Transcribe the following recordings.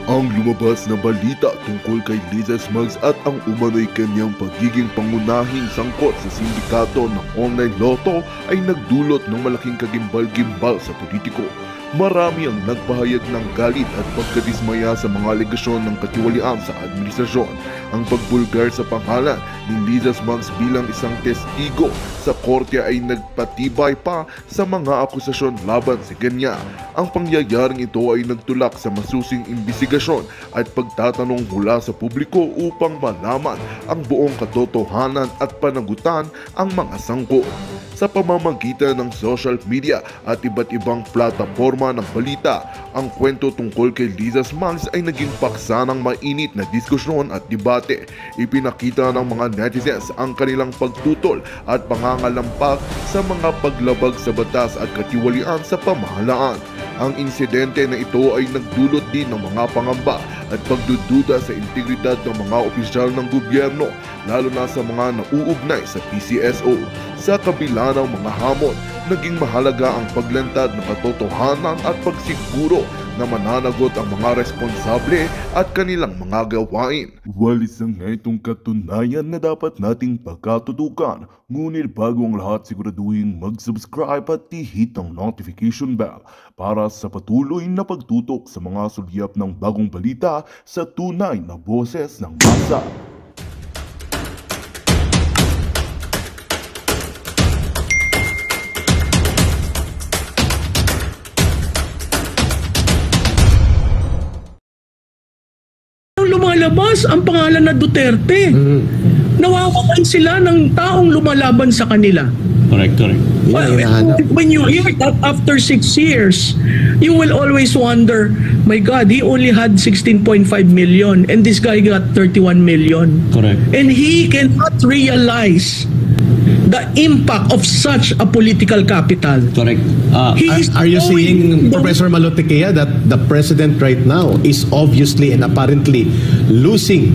Ang lumabas na balita tungkol kay Liza Smugs at ang umano'y kanyang pagiging pangunahing sangkot sa sindikato ng online lotto ay nagdulot ng malaking kagimbal-gimbal sa politiko. Marami ang nagpahayag ng galit at pagkadismaya sa mga alegasyon ng katiwalian sa administrasyon. Ang pagbulgar sa pangalan ni Liza Smugs bilang isang testigo sa korte ay nagpatibay pa sa mga akusasyon laban sa kanya. Ang pangyayaring ito ay nagtulak sa masusing imbestigasyon at pagtatanong mula sa publiko upang malaman ang buong katotohanan at panagutan ang mga sangkot. Sa pamamagitan ng social media at iba't ibang plataforma ng balita, ang kwento tungkol kay Liza Smugs ay naging paksa ng mainit na diskusyon at debate. Ipinakita ng mga netizens ang kanilang pagtutol at pangangalampak sa mga paglabag sa batas at katiwalian sa pamahalaan. Ang insidente na ito ay nagdulot din ng mga pangamba at pagdududa sa integridad ng mga opisyal ng gobyerno, lalo na sa mga nauugnay sa PCSO. Sa kabila ng mga hamon, naging mahalaga ang paglantad ng katotohanan at pagsiguro na mananagot ang mga responsable at kanilang mga gawain. Walis na nga itong katunayan na dapat nating pagkatutukan. Ngunit bago ang lahat, siguraduhin mag-subscribe at i-hit ang notification bell para sa patuloy na pagtutok sa mga sulyap ng bagong balita sa tunay na boses ng masa. Lumalabas ang pangalan na Duterte. Nawawalan sila ng taong lumalaban sa kanila. Correct. When you hear that after 6 years, you will always wonder, my God, he only had 16.5 million and this guy got 31 million. Correct. And he cannot realize the impact of such a political capital. Correct. Are you saying, Professor Malotequea, that the president right now is obviously and apparently losing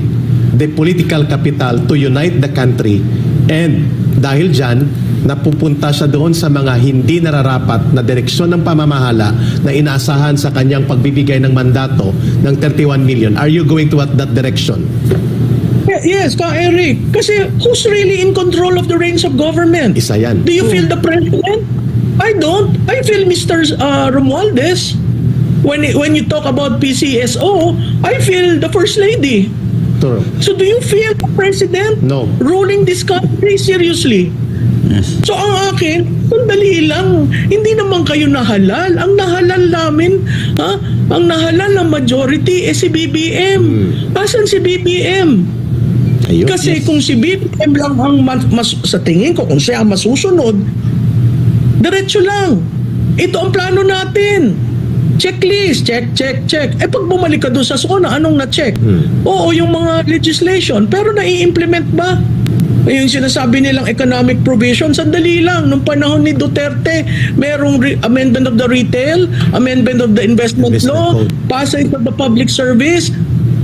the political capital to unite the country, and dahil dyan, napupunta siya doon sa mga hindi nararapat na direksyon ng pamamahala na inaasahan sa kanyang pagbibigay ng mandato ng 31 million? Are you going to that direction? Yes, Eric. Kasi who's really in control of the reins of government? Isa yan. Do you feel the president? I don't. I feel Mr. Romualdez. When you talk about PCSO, I feel the First Lady. True. So do you feel the president ruling this country seriously? Yes. So ang akin, sandali lang, hindi naman kayo nahalal. Ang nahalal namin, ang nahalal ng majority si BBM. Asan si BBM? Ayun, kasi kung si BBM lang ang sa tingin ko, kung siya ang masusunod, diretso lang. Ito ang plano natin. Checklist, check. Pag bumalik ka doon sa SONA, anong na-check? Oo, yung mga legislation, pero nai-implement ba? Yung sinasabi nilang economic provision, sandali lang. Nung panahon ni Duterte, merong amendment of the retail, amendment of the investment law, passage of the public service,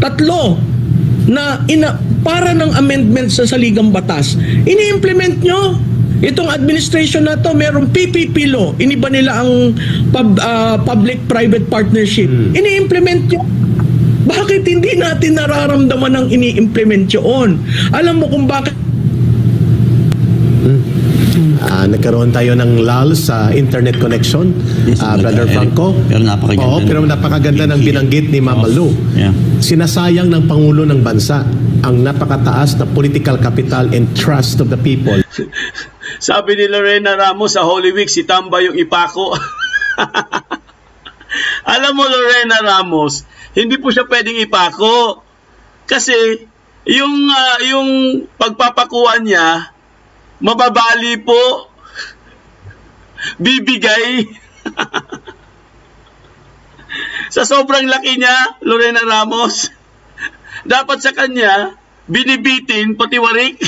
3 na para ng amendment sa saligang batas. Ini-implement nyo. Itong administration na to, merong PPP law. Iniba nila ang public-private partnership. Ini-implement nyo. Bakit hindi natin nararamdaman ang ini-implement yun? Alam mo kung bakit nagkaroon tayo ng lull sa internet connection, Brother Franco. Pero napakaganda. Pero napakaganda ng binanggit ni Mama Lou. Yeah. Sinasayang ng Pangulo ng Bansa ang napakataas na political capital and trust of the people. Sabi ni Lorena Ramos sa Holy Week, si Tamba yung ipako. Alam mo, Lorena Ramos, hindi po siya pwedeng ipako. Kasi yung pagpapakuan niya, mababali po, bibigay. Sa sobrang laki niya, Lorena Ramos, dapat sa kanya, binibitin, pati warik.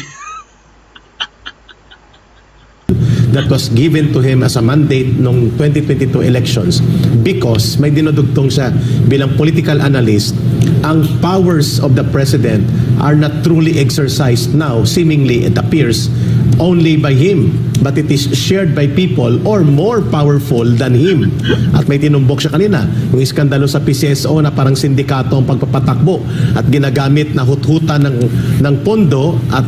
That was given to him as a mandate nung 2022 elections because may dinudugtong siya bilang political analyst. Ang powers of the president are not truly exercised now, seemingly it appears, only by him, but it is shared by people or more powerful than him. At may tinumbok siya kanina, yung iskandalo sa PCSO na parang sindikato ang pagpapatakbo at ginagamit na huthutan ng pondo at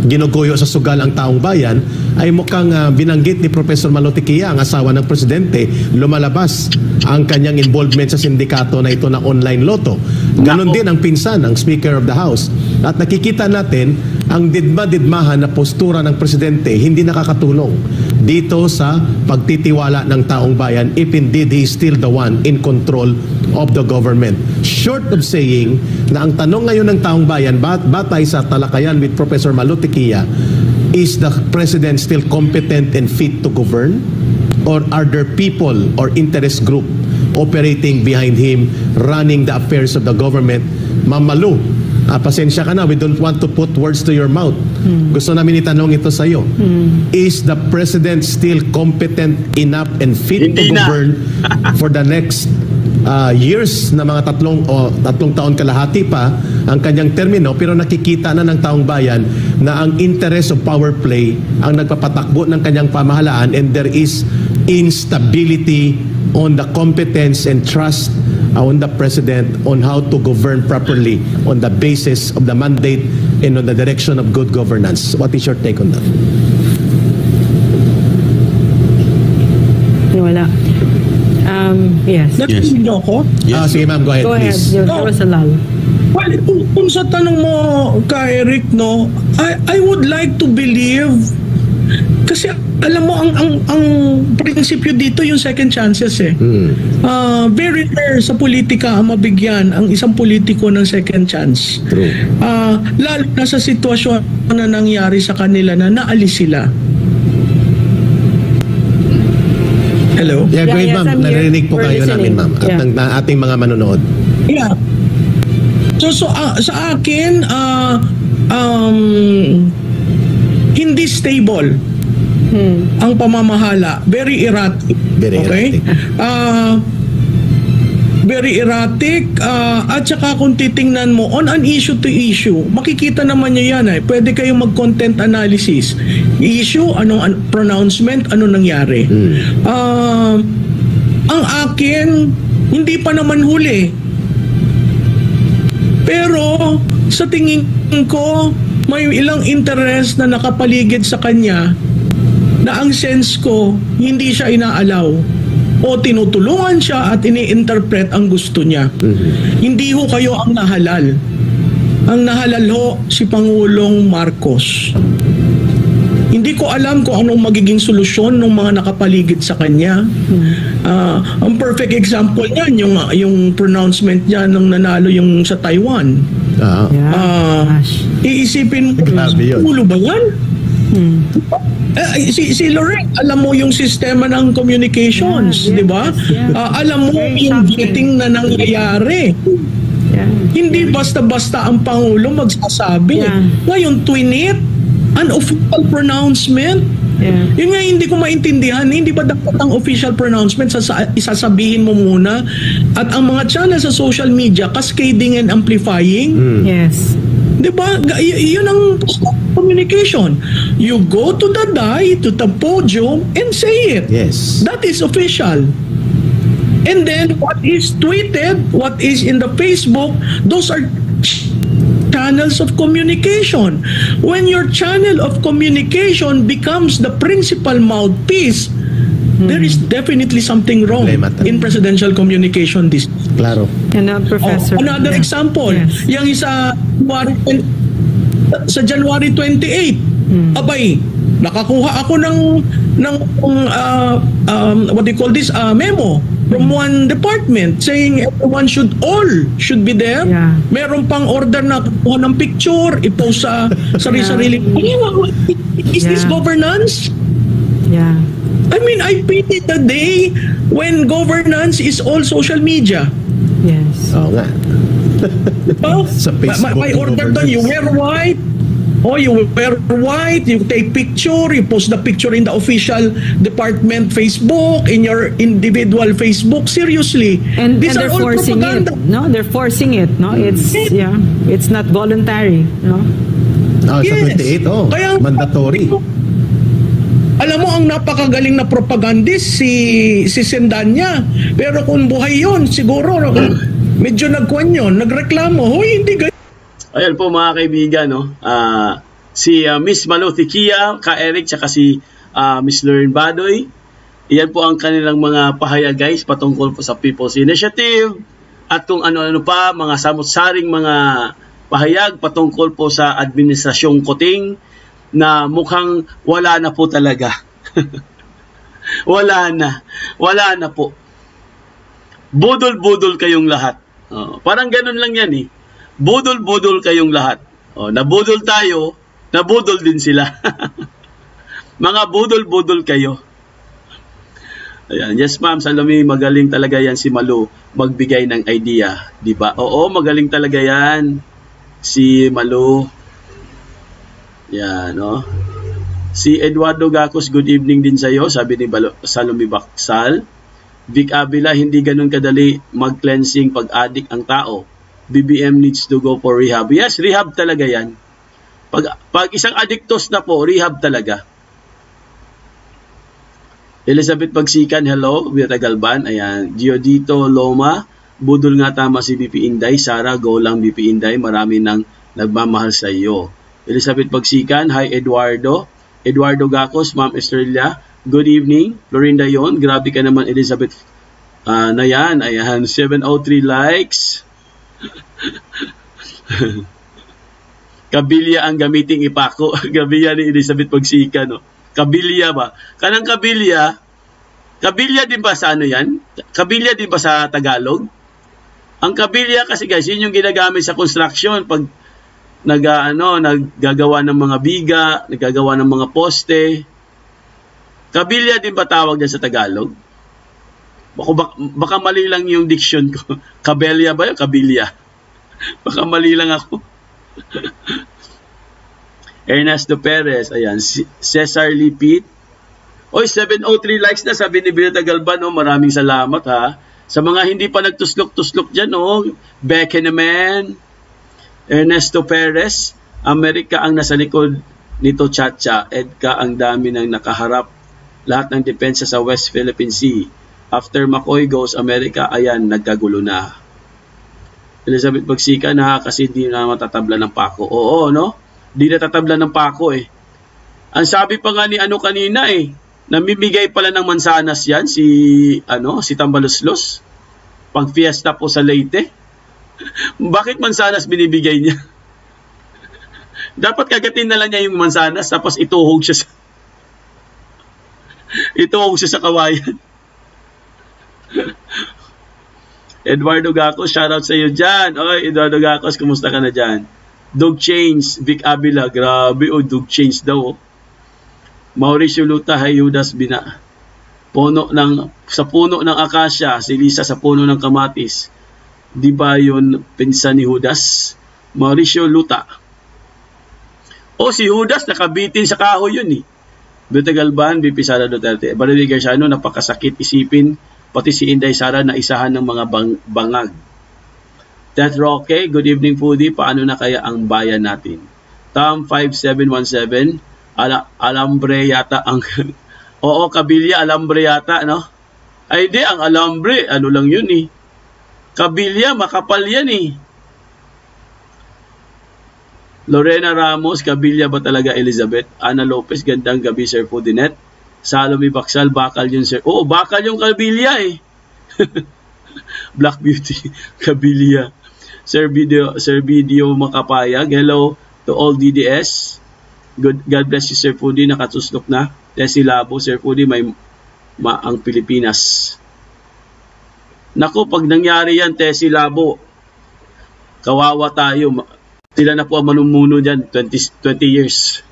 ginuguyo sa sugal ang taong bayan, ay mukhang binanggit ni Professor Malotiquia, ang asawa ng presidente, lumalabas ang kanyang involvement sa sindikato na ito na online loto. Ganon din ang pinsan, ang Speaker of the House. At nakikita natin ang didma-didmahan na postura ng presidente hindi nakakatulong dito sa pagtitiwala ng taong bayan if indeed he is still the one in control of the government. Short of saying na ang tanong ngayon ng taong bayan, batay sa talakayan with Professor Malotiquia, is the president still competent and fit to govern? Or are there people or interest group operating behind him, running the affairs of the government? Ma'am Malu, pasensya ka na, we don't want to put words to your mouth. Gusto namin itanong ito sa iyo. Is the president still competent enough and fit to govern for the next years na mga tatlong taon kalahati pa ang kanyang termino, pero nakikita na ng taong bayan na ang interest of power play ang nagpapatakbo ng kanyang pamahalaan, and there is instability on the competence and trust on the president on how to govern properly on the basis of the mandate and on the direction of good governance. What is your take on that? Wala. Yes. Narinig niyo ako? Sige ma'am, go ahead, Go ahead. please. There was a lull. Well, kung sa tanong mo ka Eric, no, I would like to believe, kasi alam mo ang prinsipyo dito yung second chances eh. Very rare sa politika ang mabigyan ang isang politiko ng second chance. True. Lalo na sa sitwasyon na nangyari sa kanila na naalis sila. Hello? Yeah, go ahead yes, ma'am. I'm here. Narinig po We're kayo namin listening. ma'am at Yeah. ng ating mga manonood. Yeah. So sa akin, hindi stable ang pamamahala. Very erratic. Very okay? Very erratic. At saka kung titingnan mo, on an issue to issue, makikita naman nyo yan. Pwede kayong mag-content analysis. Issue, anong pronouncement, ano nangyari. Ang akin, hindi pa naman huli. Pero sa tingin ko, may ilang interest na nakapaligid sa kanya na ang sense ko, hindi siya inaalaw o tinutulungan siya at ini-interpret ang gusto niya. Hindi ho kayo ang nahalal. Ang nahalal ho si Pangulong Marcos. Hindi ko alam kung anong magiging solusyon ng mga nakapaligid sa kanya. Ang perfect example niyan, yung pronouncement niya nung nanalo yung sa Taiwan. Iisipin mo, Grabe yun. ulo ba yan? Si Lorraine, alam mo yung sistema ng communications, di ba? Alam mo yung getting na nangyayari. Hindi basta-basta ang Pangulo magsasabi. Ngayon, tweet, an official pronouncement. Yun nga hindi ko maintindihan. Hindi ba dapat ang official pronouncement isasabihin mo muna at ang mga channel sa social media cascading and amplifying? Yes. Diba? Yun ang communication. You go to the to the podium and say it. Yes. That is official. And then what is tweeted, what is in the Facebook, those are channels of communication. When your channel of communication becomes the principal mouthpiece, there is definitely something wrong in presidential communication. Claro. And Professor. Another example, yung sa January 28, abay, nakakuha ako ng what do you call this, memo from one department saying everyone should be there. Meron pang order na kuha ng picture, ipost sa sarili-sarili. Is this governance? I mean, I pity the day when governance is all social media. Yes. nga. Sa Facebook. May order doon, you wear white. You wear white, you take picture, you post the picture in the official department Facebook, in your individual Facebook. Seriously. And these they're are all forcing propaganda. it. No, they're forcing it. No, it's not voluntary. No. Sa 28, Kaya, mandatory. alam mo, ang napakagaling na propagandist si Sendanya. Pero kung buhay yon, siguro medyo nagkuhan yun, nagreklamo, hoy, hindi ganyan. Ayan po mga kaibigan, no? Si Miss Malotikia, Ka Eric, tsaka si Miss Lauren Badoy. Iyan po ang kanilang mga pahayag, guys, patungkol po sa People's Initiative at kung ano-ano pa, mga samot-saring mga pahayag patungkol po sa Administrasyong Kuting na mukhang wala na po talaga. Wala na po. Budol-budol kayong lahat. Parang ganun lang yan eh. Budol-budol kayong lahat. Nabudol tayo, nabudol din sila. Mga budol-budol kayo. Ayan. Yes ma'am, Salome, magaling talaga yan si Malu magbigay ng idea, di ba? Oo, magaling talaga yan si Malu. Yan, no? Si Eduardo Gacos, good evening din sa iyo, sabi ni Salome Baksal. Vic Avila, hindi ganun kadali mag-cleansing pag-addict ang tao. BBM needs to go for rehab. Yes, rehab talaga yan. Pag isang addictos na po, rehab talaga. Elizabeth Pagsikan, hello. Vieta Galban, ayan. Giodito Loma, budol nga tama si BP Inday. Sara, go lang BP Inday. Marami nang nagmamahal sa iyo. Elizabeth Pagsikan, hi Eduardo. Eduardo Gacos, Ma'am Estrella, good evening. Florinda yon, grabe ka naman Elizabeth. Na yan, ayan. 703 likes. Kabilya ang gamiting ipako. Kabilya ni Elizabeth Pagsikan, no? Kabilya ba? Kanang kabilya din ba sa ano yan? Kabilya din ba sa Tagalog? Ang kabilya kasi guys, yun yung ginagamit sa construction pag naggagawa ng mga biga, naggagawa ng mga poste. Kabilya din ba tawag yan sa Tagalog? Baka mali lang yung diction ko. Kabelya ba yun? Kabilya. Baka mali lang ako. Ernesto Perez, ayan, Cesar Lipit. Oy, 703 likes na, sabi ni Vieta Galban, maraming salamat ha. Sa mga hindi pa nagtuslok-tuslok dyan, Becky naman, Ernesto Perez, Amerika ang nasa likod nito, Chacha, Edka ang dami ng nakaharap, lahat ng depensa sa West Philippine Sea. After McCoy goes America, ayan, nagkagulo na. Elizabeth Bagsika, kasi hindi na matatabla ng pako. Oo, no? Di natatabla ng pako eh. Ang sabi pa nga ni kanina namimigay pala ng mansanas yan si Tambaloslos pag fiesta po sa Leyte. Bakit mansanas binibigay niya? Dapat kagatin na lang niya yung mansanas tapos ituhog siya sa kawayan. Eduardo Gacos, shoutout sa iyo dyan. Oy, Eduardo Gacos, kumusta ka na dyan? Dog Chains, Vic Avila, grabe Dog Chains daw. Mauricio Luta, Hayudas Bina. Sa puno ng akasya, si Lisa sa puno ng kamatis. Di ba yun pinsan ni Judas? Mauricio Luta. Si Judas nakabitin sa kahoy yun Vieta Galban, BP Sara Duterte. Barili Garciano, napakasakit isipin, pati si Inday Sara na isahan ng mga bangag. Ted Roque, good evening Foodie, paano na kaya ang bayan natin? Tom 5717, alambre yata ang... Oo, kabilya, alambre yata, no? Ay di, ang alambre, ano lang yun Kabilya, makapal yan Lorena Ramos, kabilya ba talaga Elizabeth? Ana Lopez, gandang gabi Sir Foodinet. Salome Baksal, bakal yun sir. Oo, bakal yung kabilya Black Beauty, kabilya. Sir Video Makapayag, hello to all DDS. God bless you Sir Foodie, nakatuslok na. Tessie Labo, Sir Foodie, may ang Pilipinas. Naku, pag nangyari yan, Tessie Labo, kawawa tayo. Sila na po ang manumuno dyan, 20 years.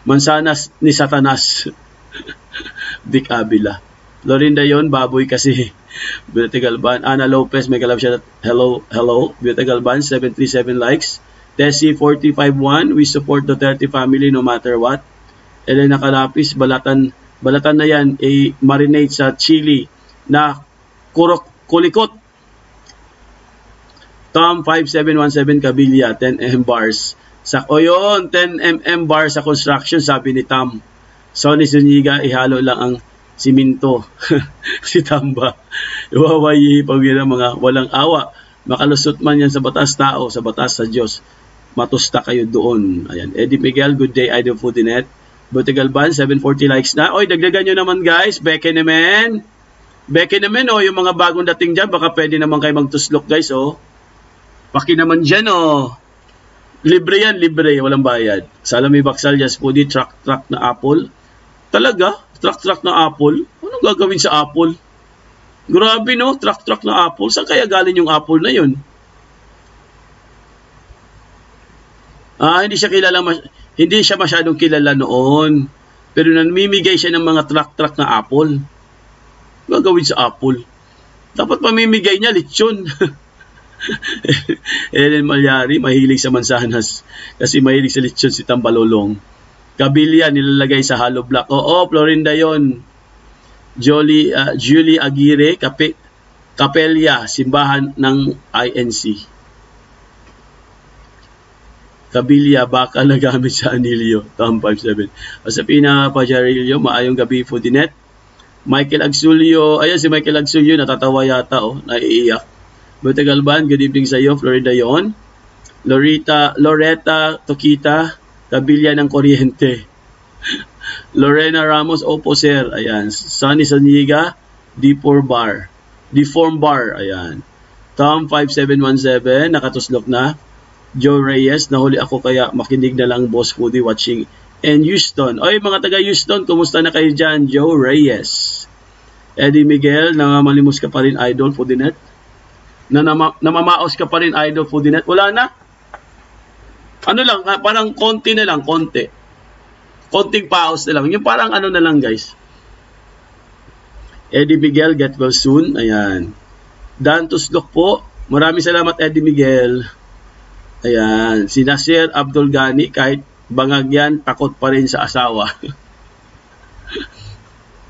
Mansanas ni Satanas. Vic Avila. Lorinda yon, baboy kasi. Vieta Galban, Ana Lopez, may kalab siya. Hello. Vieta Galban, 737 likes. Tessie 451, we support Duterte family no matter what. Elena Calapis, balatan na yan, marinate sa chili na kulikot. Tom 5717 Kabilya, 10 bars. O yun, 10mm bar sa construction, sabi ni Tam. Sonny Zuniga, ihalo lang ang siminto. Si Tamba. Iwawayi, pagwira mga walang awa. Makalusot man yan sa batas tao, sa batas sa Diyos. Matusta kayo doon. Ayan. Eddie Miguel, good day, Idol Foodinet. Buti Galban, 740 likes na. Oy, dagdagan nyo naman guys. Beke naman. Beke naman, oh, yung mga bagong dating dyan, baka pwede naman kayo magtuslok guys, oh. Paki naman dyan, oh. Libre yan, libre. Walang bayad. Salami Baksal, Just Foodie, truck na Apple. Talaga? Truck na Apple? Anong gagawin sa Apple? Grabe, no? Truck na Apple. Saan kaya galing yung Apple na yun? Hindi siya masyadong kilala noon. Pero namimigay siya ng mga truck na Apple. Gagawin sa Apple. Dapat pamimigay niya, lechon. Ellen Malyari, mahilig sa mansanas. Kasi mahilig sa lechon si Tambalolong. Kabilya, nilalagay sa hollow block. Oo, Florinda yon. Julie Aguirre, Kapelya, simbahan ng INC. Kabilya, baka nagamit sa anilyo. Tom 57. Asapina Pajarillo, maayong gabi Foodinet. Michael Agsulio, ayan si Michael Agsulio, natatawa yata, oh, naiiyak. Buti Galban, good evening sa iyo, Florida yon. Loretta Tokita, Kabilya ng Kuryente. Lorena Ramos, opo sir, ayan. Sunny Saniga, D4 bar. Deform bar, ayan. Tom 5717, nakatuslok na. Joe Reyes, nahuli ako kaya makinig na lang Boss Foodie watching. And Houston, oy mga taga Houston, kumusta na kayo dyan? Joe Reyes. Eddie Miguel, namamalimos ka pa rin Idol Foodinet? Namamaos ka pa rin Idol Foodinet? Wala na? Ano lang, parang konti na lang, konti. Konting paos na lang. Yung parang ano na lang guys. Eddie Miguel, get well soon. Ayan. Dan Tuslok po. Maraming salamat Eddie Miguel. Ayan. Si Nasir Abdul Gani, kahit bangag yan, takot pa rin sa asawa.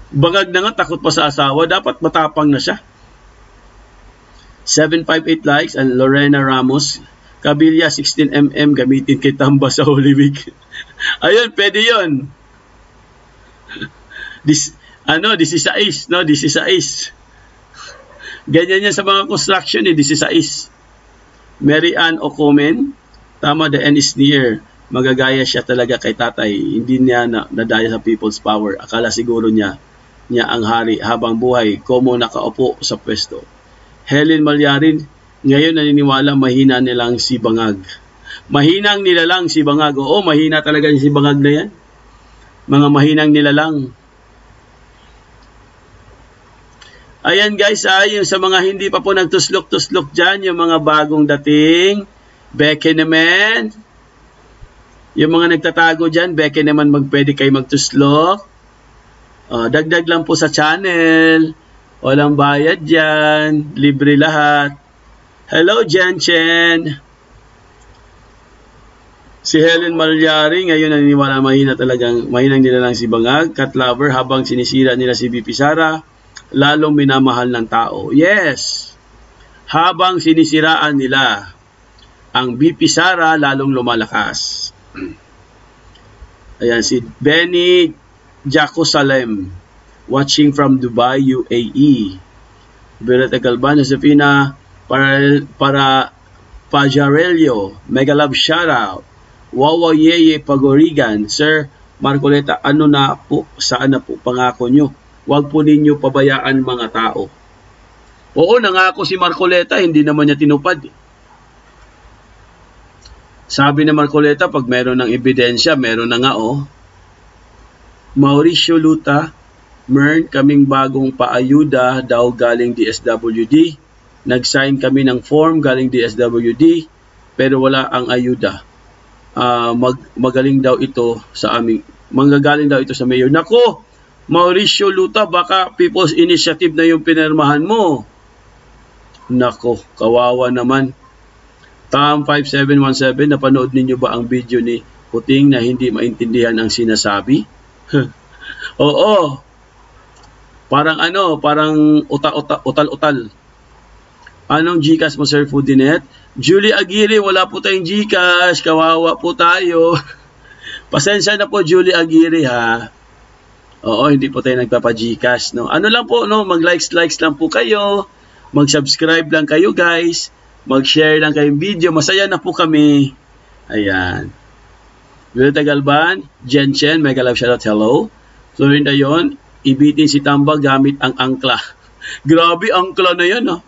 Bangag na nga, takot pa sa asawa. Dapat matapang na siya. 758 likes and Lorena Ramos. Kabilya 16mm gamitin kay Tamba sa Holy Week. Ayun, pwede yun. 16, no? 16. Ganyan yan sa mga construction, 16. Mary Ann Ocomen, tama, the end is near. Magagaya siya talaga kay tatay. Hindi niya nadaya sa people's power. Akala siguro niya ang hari habang buhay, komo nakaupo sa pwesto. Helen Malyarin, ngayon naniniwala mahina nilang si Bangag. Mahinang nilalang si Bangag. Oo, mahina talaga si Bangag na yan. Mga mahinang nilalang. Ayan guys, yung sa mga hindi pa po nagtuslok-tuslok dyan, yung mga bagong dating, beke naman. Yung mga nagtatago dyan, beke naman pwede kayo magtuslok. Dagdag lang po sa channel. Walang bayad dyan. Libre lahat. Hello, Jenchen. Si Helen Malyari, ngayon naniniwala mahinang nila lang si Bangag, cat lover, habang sinisira nila si BP Sara, lalong minamahal ng tao. Yes! Habang sinisiraan nila ang BP Sara, lalong lumalakas. Ayan, si Benny Jacosalem, watching from Dubai, UAE. Beretta Galban, Josefina para Pajarelio, mega love shoutout. Wawa Yeye Pagorigan, Sir Marcoleta, saan na po pangako nyo? Huwag po ninyo pabayaan mga tao. Oo, nangako si Marcoleta, hindi naman niya tinupad. Sabi ni Marcoleta, pag meron ng ebidensya, meron na nga oh. Mauricio Luta, Mern, kaming bagong paayuda daw galing DSWD. Nag-sign kami ng form galing DSWD, pero wala ang ayuda. Magaling daw ito sa aming, manggagaling daw ito sa mayor. Nako, Mauricio Luta, baka People's Initiative na yung pinirmahan mo. Nako, kawawa naman. Tam 5717, napanood ninyo ba ang video ni Puting na hindi maintindihan ang sinasabi? Oo. Parang utal-utal. Anong Gcash mo, Sir Foodinet? Julie Aguirre, wala po tayong GCash. Kawawa po tayo. Pasensya na po, Julie Aguirre, ha. Oo, hindi po tayo nagpapa-GCash, no. Ano lang po, no, mag-likes lang po kayo. Mag-subscribe lang kayo, guys. Mag-share lang kayong video. Masaya na po kami. Ayan. Violeta Galban, Jen Chen, mega love shoutout, hello. Florinda yon, ibitin si Tamba gamit ang angkla. Grabe, angkla na yan, no.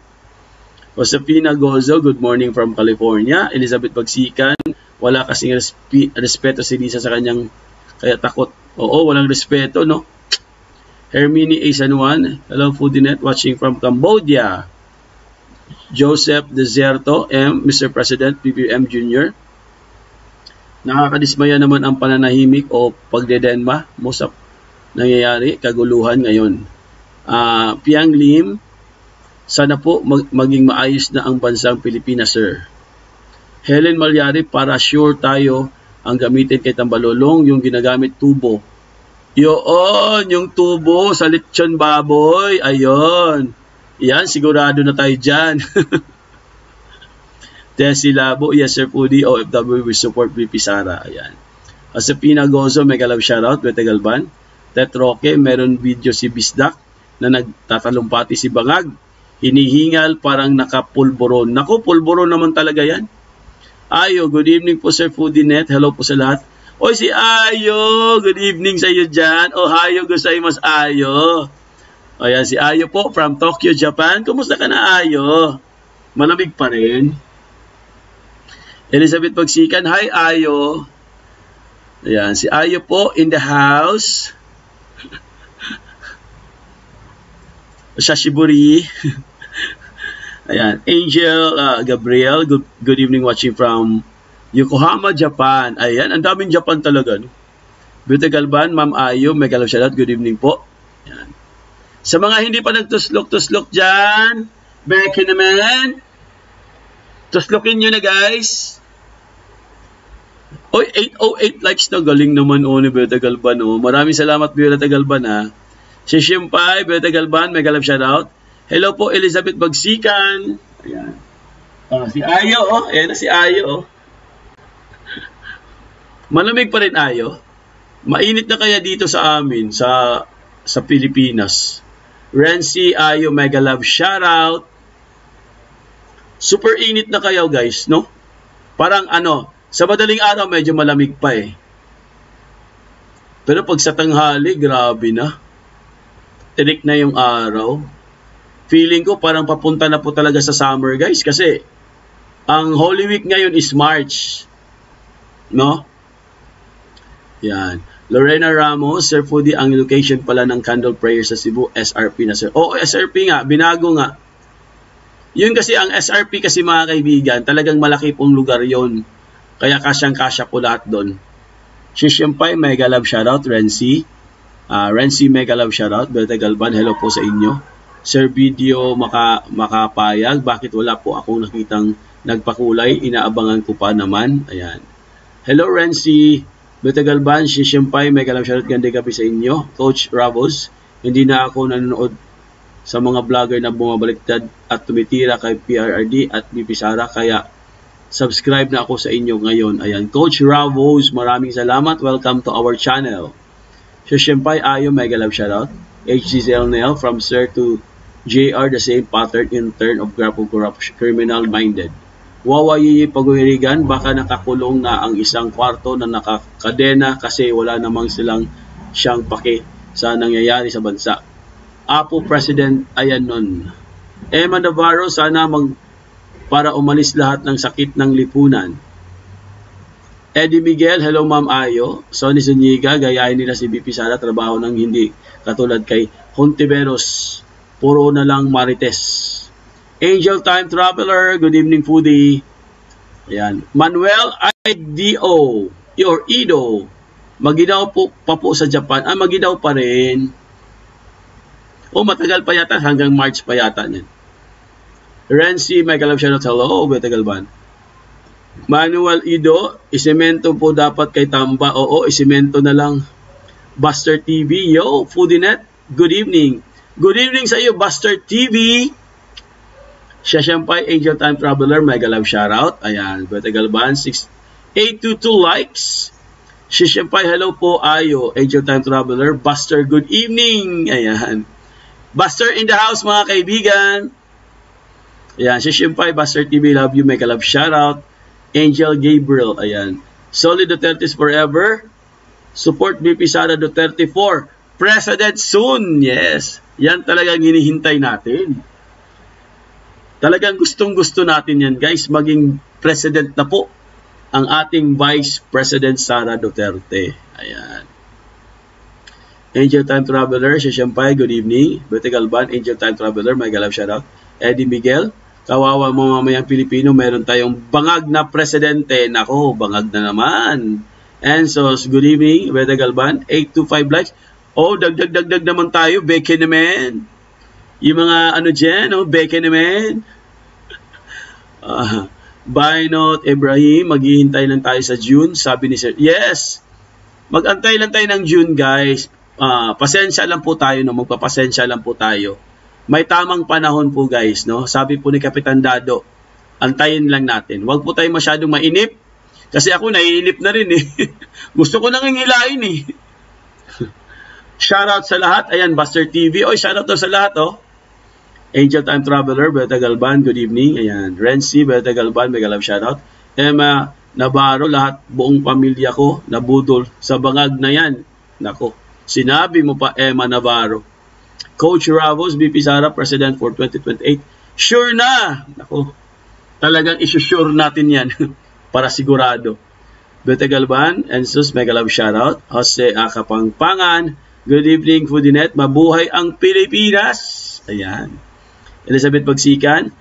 Josefina Gozo, good morning from California. Elizabeth Bagsikan, wala kasing respeto si Lisa sa kanyang kaya takot. Oo, walang respeto, no? Hermini A. San Juan, hello Foodinet, watching from Cambodia. Joseph Deserto M. Mr. President, PBM Jr. Nakakadismaya naman ang pananahimik o pagdedenma mo sa nangyayari, kaguluhan ngayon. Piang Lim, sana po maging maayos na ang bansang Pilipinas, sir. Helen Malyari, para sure tayo ang gamitin kay Tambalolong, yung ginagamit tubo. Yun, yung tubo sa lechon baboy. Ayun. Yan, sigurado na tayo dyan. Tessie Labo, yes sir, Foodie, OFW, we support VP Sara. Ayan. Josefina Gozo, mega love shoutout, Bete Galban. Tet Roque, meron video si Bisdak na nagtatalumpati si Bangag. Hinihingal, parang nakapulburon. Naku, pulburon naman talaga yan. Ayo, good evening po Sir Foodienet. Hello po sa lahat. Oy, si Ayo, good evening sa iyo dyan. Ohayo gozaimasu, Ayo. Ayan, si Ayo po from Tokyo, Japan. Kumusta ka na, Ayo? Malamig pa rin. Elizabeth Pagsikan, hi Ayo. Ayan, si Ayo po in the house. Shashiburi. Ayan, Angel Gabriel, good evening, watching from Yokohama, Japan. Ayan, ang daming Japan talaga, no? Beauty Galban, Ma'am Ayo, mega love shoutout, good evening po. Ayan. Sa mga hindi pa nagtuslok-tuslok dyan, beke naman. Tuslokin nyo na, guys. Oy, 808 likes na, galing naman ni Beauty Galban, oh. Maraming salamat, Beauty Galban, ha. Si Shimpay, Beauty Galban, mega love shoutout. Hello po, Elizabeth Bagsikan. Ayan. Si Ayo, oh. Ayan na si Ayo, oh. Malamig pa rin, Ayo. Mainit na kaya dito sa amin, sa Pilipinas. Renzi, Ayo, mega love shoutout. Super init na kayo, guys, no? Parang sa madaling araw medyo malamig pa eh. Pero pag sa tanghali, grabe na. Tinik na yung araw. Feeling ko parang papunta na po talaga sa summer, guys, kasi ang Holy Week ngayon is March. No? Yan. Lorena Ramos, Sir Foodie, ang location pala ng candle prayer sa Cebu, SRP na, sir. Oo, SRP nga, binago nga. Yun kasi, ang SRP kasi, mga kaibigan, talagang malaki pong lugar yon. Kaya kasyang-kasya po lahat doon. Shishimpay, mega love shoutout, Renzi. Renzi, mega love shoutout. Bete Galban, hello po sa inyo. Sir Video, makapayag. Bakit wala po akong nakitang nagpakulay? Inaabangan ko pa naman. Ayan. Hello, Renzi. Bete Galban, Shishimpay, mega love shoutout. Ganda gabi sa inyo. Coach Ravos, hindi na ako nanonood sa mga vlogger na bumabaliktad at tumitira kay PRRD at BP Sara, kaya subscribe na ako sa inyo ngayon. Ayan, Coach Ravos, maraming salamat. Welcome to our channel. Shishimpay, Ayo, mega love shoutout. HGZL Nail, from Sir to JR, the same pattern in turn of corruption, criminal-minded. Wawayi pagwirigan, baka nakakulong na ang isang kwarto na nakakadena kasi wala namang siyang pake sa nangyayari sa bansa. Apo President, ayan nun. Emma Navarro, sana para umalis lahat ng sakit ng lipunan. Eddie Miguel, hello Ma'am Ayo. Sonny Zuniga, gayahin nila si BP Sara, trabaho ng hindi katulad kay Hontiveros. Puro na lang marites. Angel Time Traveler, good evening Foodie. Ayan. Manuel IDO, or Ido, maginaw po pa po sa Japan. Maginaw pa rin. Matagal pa yata, hanggang March pa yata niyan. Renzi, Michael of Shoutout, hello, Bete Galban. Manuel Ido, isemento po dapat kay Tamba. Oo, isemento na lang. Buster TV, yo, Foodienet, good evening. Good evening sa iyo, Buster TV. Shashampay, Angel Time Traveler, mega love shoutout. Ayan, Bete Galban, 822 likes. Shashampay, hello po, Ayo, Angel Time Traveler. Buster, good evening. Ayan. Buster in the house, mga kaibigan. Ayan, Shashampay, Buster TV, love you, mega love shoutout. Angel Gabriel, ayan. Solid Duterte's forever. Support BP Sara Duterte 4. President soon. Yes. Yan talagang hinihintay natin. Talagang gustong-gusto natin yan, guys. Maging president na po ang ating Vice President Sara Duterte. Ayan. Angel Time Traveler, Shashampay, good evening. Bete Galban, Angel Time Traveler, my galab shoutout. Eddie Miguel, kawawa mo mamayang Pilipino, meron tayong bangag na presidente. Nako, bangag na naman. Ensos, good evening. Bete Galban, 825 likes. Oh, dagdag naman tayo. Beke naman. Yung mga ano dyan, oh, beke naman. Bainot Ibrahim, maghihintay lang tayo sa June, sabi ni Sir. Yes, magantay lang tayo ng June, guys. Pasensya lang po tayo, no? Magpapasensya lang po tayo. May tamang panahon po, guys, no? Sabi po ni Kapitan Dado, antayin lang natin. Huwag po tayo masyadong mainip. Kasi ako naiinip na rin eh. Gusto ko nang hilain eh. Shoutout sa lahat. Ayan, Buster TV. Oy, shoutout to sa lahat, oh. Angel Time Traveler, Beta Galban, good evening. Ayan, Renzi, Beta Galban, mega love shoutout. Emma Navarro, lahat, buong pamilya ko, nabudol sa bangag na yan. Nako, sinabi mo pa, Emma Navarro. Coach Ravos, BP Sara, President for 2028. Sure na! Nako, talagang isusure natin yan para sigurado. Beta Galban, Ensus, mega love shoutout. Jose Akapangpangan, good evening, Foodinet. Mabuhay ang Pilipinas. Ayan. Elizabeth Bagsikan,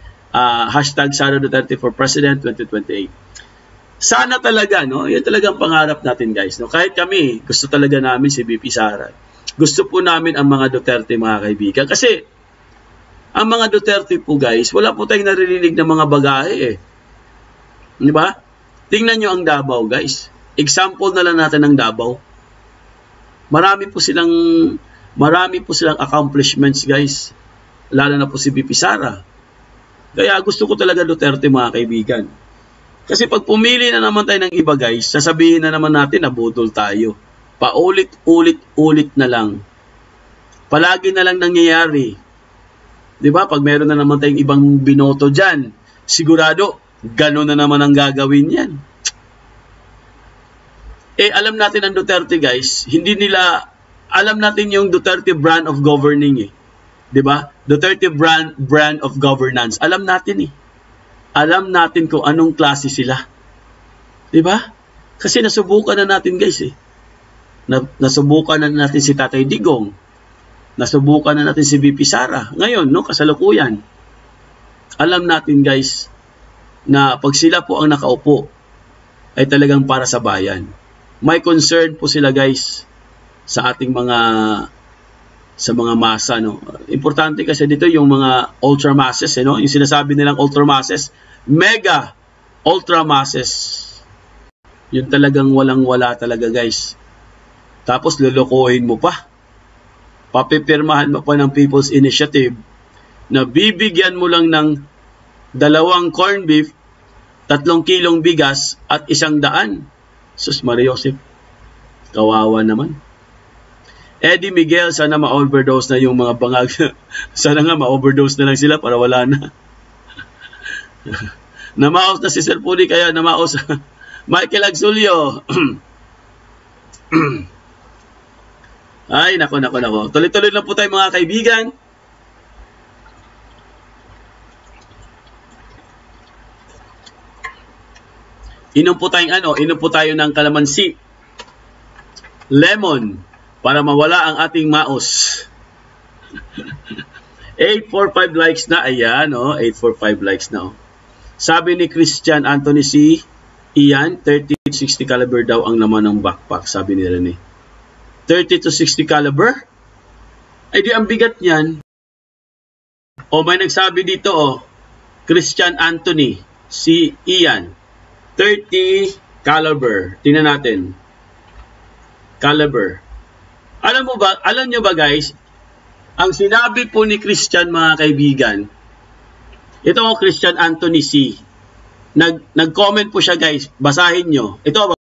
hashtag Sara Duterte for President 2028. Sana talaga, no? Yan talagang pangarap natin, guys. No? Kahit kami, gusto talaga namin si BP Sara. Gusto po namin ang mga Duterte, mga kaibigan. Kasi, ang mga Duterte po, guys, wala po tayong naririnig ng mga bagahe, eh. Di ba? Tingnan nyo ang Davao, guys. Example na lang natin ng Davao. Marami po silang accomplishments, guys. Lalo na po si BP Sara. Kaya gusto ko talaga Duterte, mga kaibigan. Kasi pag pumili na naman tayo ng iba, guys, sasabihin na naman natin na budol tayo. Paulit-ulit na lang. Palagi na lang nangyayari. Di ba? Pag meron na naman tayong ibang binoto dyan, sigurado, gano'n na naman ang gagawin yan. Eh, alam natin ang Duterte, guys, hindi nila, alam natin yung Duterte brand of governing, eh. Diba? Duterte brand of governance. Alam natin eh. Alam natin kung anong klase sila. Diba? Kasi nasubukan na natin, guys eh. Nasubukan na natin si Tatay Digong. Nasubukan na natin si BP Sara. Ngayon, no, kasalukuyan. Alam natin, guys, na pag sila po ang nakaupo, ay talagang para sa bayan. May concern po sila, guys, sa ating mga masa, no. Importante kasi dito yung mga ultra masses, eh, no. Yung sinasabi nilang ultra masses, mega ultra masses. Yun talagang walang-wala talaga, guys. Tapos lulukuhin mo pa. Papipirmahan mo pa ng People's Initiative na bibigyan mo lang ng 2 corn beef, 3 kilong bigas at 100. Sus Maria Joseph, kawawa naman. Eddie Miguel, sana ma-overdose na yung mga bangag. Sana nga ma-overdose na lang sila para wala na. Namaos na si Sir Pudi, kaya namaos. Michael Agsulio. Ay, nako. Tuloy-tuloy lang po tayo, mga kaibigan. Inom po tayo ng kalamansi. Lemon. Para mawala ang ating maos. 845 likes na. Ayan, oh. 845 likes na, oh. Sabi ni Christian Anthony C. Ian, 30-60 caliber daw ang laman ng backpack. Sabi ni Rene. 30-60 caliber? Ay, di ang bigat niyan. O, may nagsabi dito, oh. Christian Anthony C. Ian. 30 caliber. Tingnan natin. Caliber. Alam nyo ba, guys, ang sinabi po ni Christian, mga kaibigan, Ito Christian Anthony C. Nag-comment po siya guys. Basahin nyo. Ito